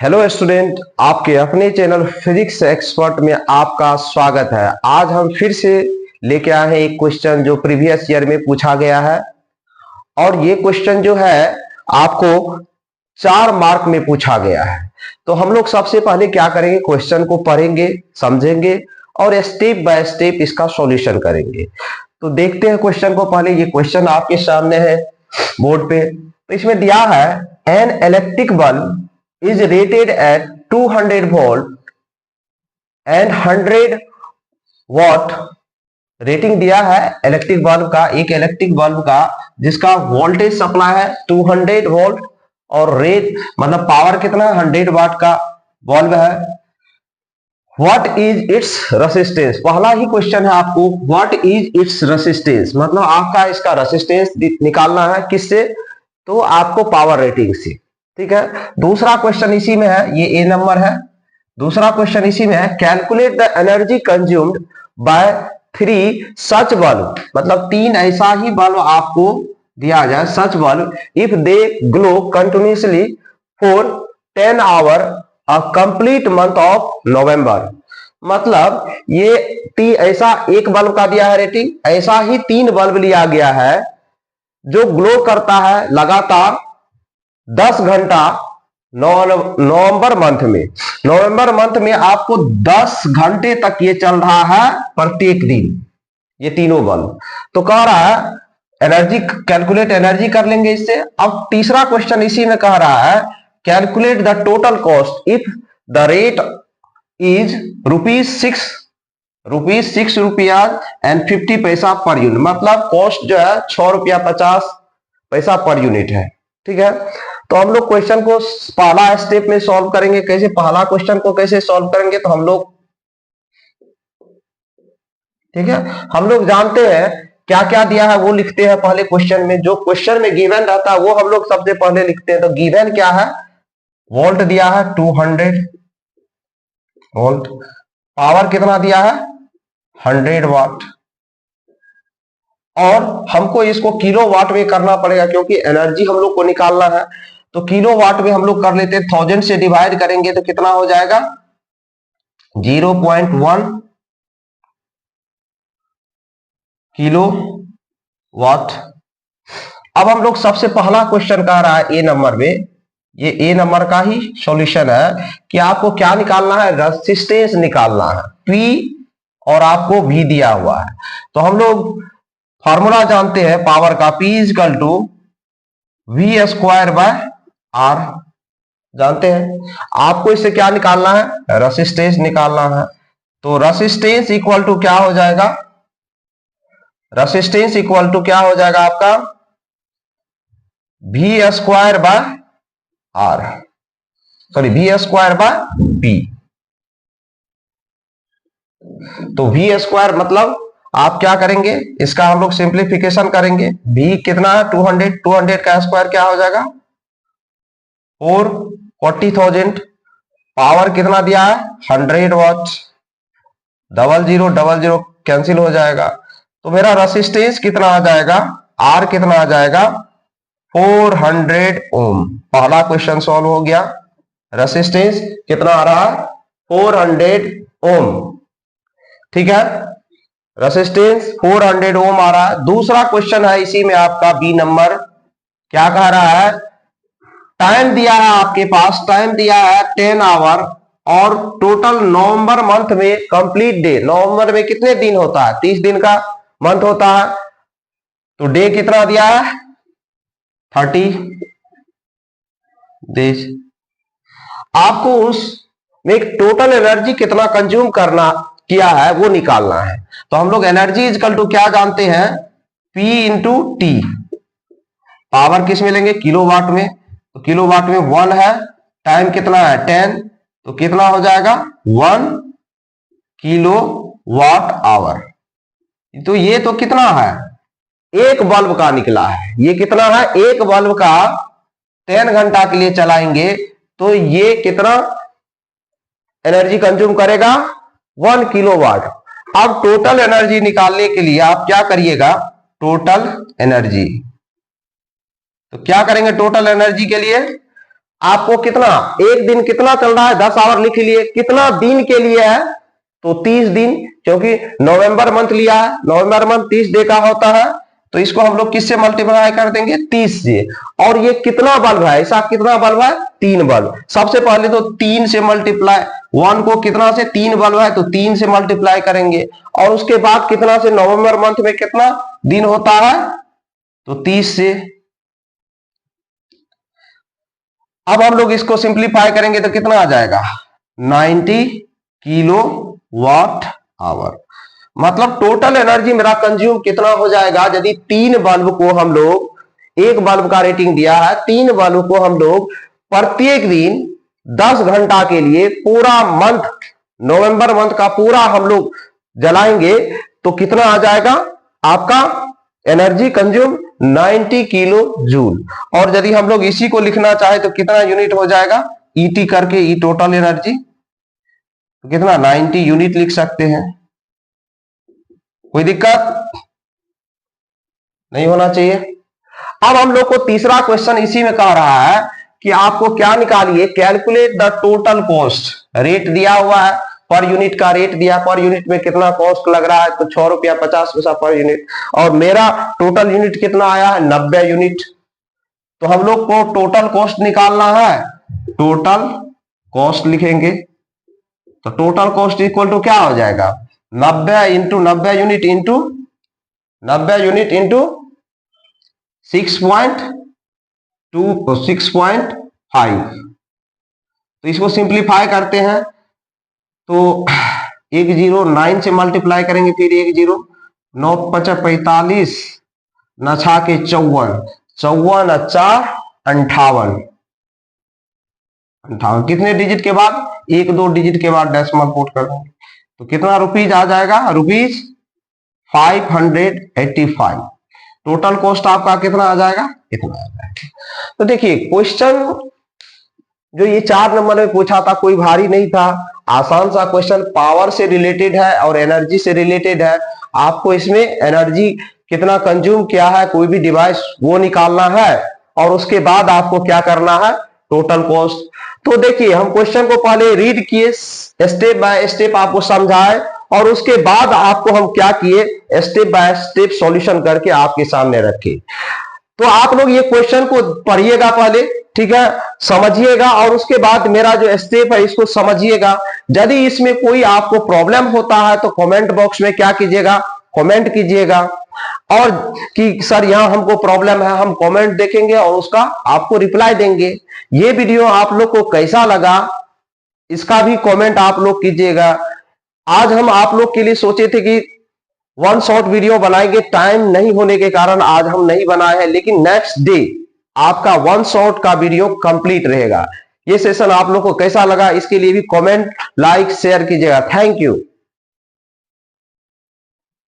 Hello student, आपके अपने channel physics expert में आपका स्वागत है। आज हम फिर से लेके आए हैं एक क्वेश्चन जो प्रीवियस ईयर में पूछा गया है और ये क्वेश्चन जो है आपको 4 मार्क में पूछा गया है। तो हम लोग सबसे पहले क्या करेंगे, क्वेश्चन को पढ़ेंगे, समझेंगे और स्टेप बाय स्टेप इसका सॉल्यूशन करेंगे। तो देखते हैं क्वेश्चन को। पहले ये क्वेश्चन आपके सामने है बोर्ड पे। तो इसमें दिया है an electric bulb is rated at 200 volt and 100 watt। Rating दिया है इलेक्ट्रिक बल्ब का, एक इलेक्ट्रिक बल्ब का जिसका वोल्टेज सप्लाई है 200 वोल्ट और रेट मतलब पावर कितना 100 वाट का बल्ब है। व्हाट इज इट्स रेसिस्टेंस, पहला ही क्वेश्चन है आपको, व्हाट इज इट्स रेसिस्टेंस मतलब आपका इसका रेसिस्टेंस निकालना है किससे, तो आपको पावर रेटिंग से। ठीक है, दूसरा क्वेश्चन इसी में है, ये ए नंबर है। दूसरा क्वेश्चन इसी में है, calculate the energy consumed by 3 such bulb मतलब 3 ऐसा ही बल्ब आपको दिया जाए, such bulb, if they glow continuously for 10 hour a complete month of November. मतलब ये ऐसा एक बल्ब का दिया है रेटिंग, ऐसा ही 3 बल्ब लिया गया है जो ग्लो करता है लगातार 10 घंटा नवंबर मंथ में आपको 10 घंटे तक ये चल रहा है प्रत्येक दिन, ये तीनों बल्ब। तो कह रहा है एनर्जी कैलकुलेट, एनर्जी कर लेंगे इससे। अब तीसरा क्वेश्चन इसी में कह रहा है calculate the total cost if the rate is ₹6 and 50 पैसा पर यूनिट। मतलब कॉस्ट जो है ₹6.50 पर यूनिट है। ठीक है, तो हम लोग क्वेश्चन को पहला स्टेप में सॉल्व करेंगे। कैसे, पहला क्वेश्चन को कैसे सॉल्व करेंगे, तो हम लोग, ठीक है, हम लोग जानते हैं क्या क्या दिया है वो लिखते हैं पहले क्वेश्चन में। जो क्वेश्चन में गिवन रहता है वो हम लोग सबसे पहले लिखते हैं। तो गिवन क्या है, वोल्ट दिया है 200 वोल्ट, पावर कितना दिया है 100 वाट, और हमको इसको किलो वाट में करना पड़ेगा क्योंकि एनर्जी हम लोग को निकालना है। तो किलो वाट में हम लोग कर लेते हैं, 1000 से डिवाइड करेंगे तो कितना हो जाएगा 0.1 किलो वाट। अब हम लोग सबसे पहला क्वेश्चन कह रहा है ए नंबर में, ये ए नंबर का ही सॉल्यूशन है कि आपको क्या निकालना है, रेजिस्टेंस निकालना है, पी और आपको वी दिया हुआ है। तो हम लोग फॉर्मूला जानते हैं पावर का, P is equal to V square by R जानते हैं। आपको इससे क्या निकालना है, रेजिस्टेंस निकालना है। तो रेजिस्टेंस इक्वल टू क्या हो जाएगा, रेजिस्टेंस इक्वल टू क्या हो जाएगा आपका V square by R, sorry V square by P. तो वी स्क्वायर मतलब आप क्या करेंगे, इसका हम लोग सिंप्लीफिकेशन करेंगे। v कितना है 200 का स्क्वायर क्या हो जाएगा 440,000, पावर कितना दिया है 100 वाट, 0000 कैंसिल हो जाएगा। तो मेरा रेजिस्टेंस कितना आ जाएगा, R कितना आ जाएगा 400 ओम। पहला क्वेश्चन सॉल्व हो गया, रेजिस्टेंस कितना आ रहा है 400 ओम। ठीक है, रेजिस्टेंस 400 ओम आ रहा है। दूसरा क्वेश्चन है इसी में आपका बी नंबर, क्या कह रहा है, टाइम दिया है आपके पास, टाइम दिया है 10 आवर और टोटल नवंबर मंथ में कंप्लीट डे, नवंबर में कितने दिन होता है 30 दिन का मंथ होता है। तो डे कितना दिया है 30 डेज। आपको उसमें टोटल एनर्जी कितना कंज्यूम करना किया है वो निकालना है। तो हम लोग एनर्जी इजकल टू क्या जानते हैं, P इंटू टी। पावर किस में लेंगे, किलो वाट में। तो किलो वाट में 1 है, टाइम कितना है 10, तो कितना हो जाएगा 1 किलो वाट आवर। तो ये तो कितना है, एक बल्ब का निकला है, ये कितना है, एक बल्ब का 10 घंटा के लिए चलाएंगे तो ये कितना एनर्जी कंज्यूम करेगा 1 किलो वाट। अब टोटल एनर्जी निकालने के लिए आप क्या करिएगा, टोटल एनर्जी, तो क्या करेंगे टोटल एनर्जी के लिए आपको कितना, एक दिन कितना चल रहा है, 10 आवर लिख लिए, कितना दिन के लिए है, तो 30 दिन, क्योंकि नवंबर मंथ लिया है, नवंबर मंथ 30 डे का होता है, तो इसको हम लोग किससे मल्टीप्लाई कर देंगे, 30 से। और ये कितना बल्ब है, ऐसा कितना बल्ब है, 3 बल्ब। सबसे पहले तो 3 से मल्टीप्लाई, 1 को कितना से, 3 बल्ब है तो 3 से मल्टीप्लाई करेंगे, और उसके बाद कितना से, नवंबर मंथ में कितना दिन होता है, तो 30 से। अब हम लोग इसको सिंप्लीफाई करेंगे तो कितना आ जाएगा, 90 किलो वाट आवर। मतलब टोटल एनर्जी मेरा कंज्यूम कितना हो जाएगा, यदि 3 बल्ब को हम लोग, एक बल्ब का रेटिंग दिया है, 3 बल्ब को हम लोग प्रत्येक दिन 10 घंटा के लिए पूरा मंथ, नवंबर मंथ का पूरा हम लोग जलाएंगे, तो कितना आ जाएगा आपका एनर्जी कंज्यूम, 90 किलो जूल। और यदि हम लोग इसी को लिखना चाहे तो कितना यूनिट हो जाएगा, ईटी करके, ई टोटल एनर्जी, तो कितना 90 यूनिट लिख सकते हैं। कोई दिक्कत नहीं होना चाहिए। अब हम लोग को तीसरा क्वेश्चन इसी में कह रहा है कि आपको क्या निकालिए, calculate the total cost. Rate दिया हुआ है, पर यूनिट का रेट दिया, पर यूनिट में कितना कॉस्ट लग रहा है, तो 6 रुपया 50 पैसा पर यूनिट, और मेरा टोटल यूनिट कितना आया है, 90 यूनिट। तो हम लोग को टोटल कॉस्ट निकालना है, टोटल कॉस्ट लिखेंगे, तो टोटल कॉस्ट इक्वल टू क्या हो जाएगा, 90 into 90 unit into 90 unit into 6.5। तो इसको सिंप्लीफाई करते हैं तो 109 से मल्टीप्लाई करेंगे, फिर 10, 9 5 45, 9 6 के 54, 54 4 58, कितने डिजिट के बाद, 1-2 डिजिट के बाद डेसिमल पुट कर देंगे, तो कितना रुपीज आ जाएगा, रुपीज 585। टोटल कॉस्ट आपका कितना आ जाएगा, इतना आ जाएगा। तो देखिए क्वेश्चन जो ये 4 नंबर में पूछा था, कोई भारी नहीं था, आसान सा क्वेश्चन, पावर से रिलेटेड है और एनर्जी से रिलेटेड है। आपको इसमें एनर्जी कितना कंज्यूम किया है कोई भी डिवाइस, वो निकालना है, और उसके बाद आपको क्या करना है, टोटल कॉस्ट। तो देखिए हम क्वेश्चन को पहले रीड किए, स्टेप बाय स्टेप आपको समझाए, और उसके बाद आपको हम क्या किए, स्टेप बाय स्टेप सॉल्यूशन करके आपके सामने रखे। तो आप लोग ये क्वेश्चन को पढ़िएगा पहले, ठीक है, समझिएगा, और उसके बाद मेरा जो स्टेप है इसको समझिएगा। यदि इसमें कोई आपको प्रॉब्लम होता है तो कमेंट बॉक्स में क्या कीजिएगा, कमेंट कीजिएगा, और कि सर यहां हमको प्रॉब्लम है, हम कमेंट देखेंगे और उसका आपको रिप्लाई देंगे। ये वीडियो आप लोग को कैसा लगा इसका भी कमेंट आप लोग कीजिएगा। आज हम आप लोग के लिए सोचे थे कि 1 शॉर्ट वीडियो बनाएंगे, टाइम नहीं होने के कारण आज हम नहीं बनाए हैं, लेकिन नेक्स्ट डे आपका 1 शॉर्ट का वीडियो कंप्लीट रहेगा। ये सेशन आप लोग को कैसा लगा इसके लिए भी कमेंट, लाइक, शेयर कीजिएगा। Thank you.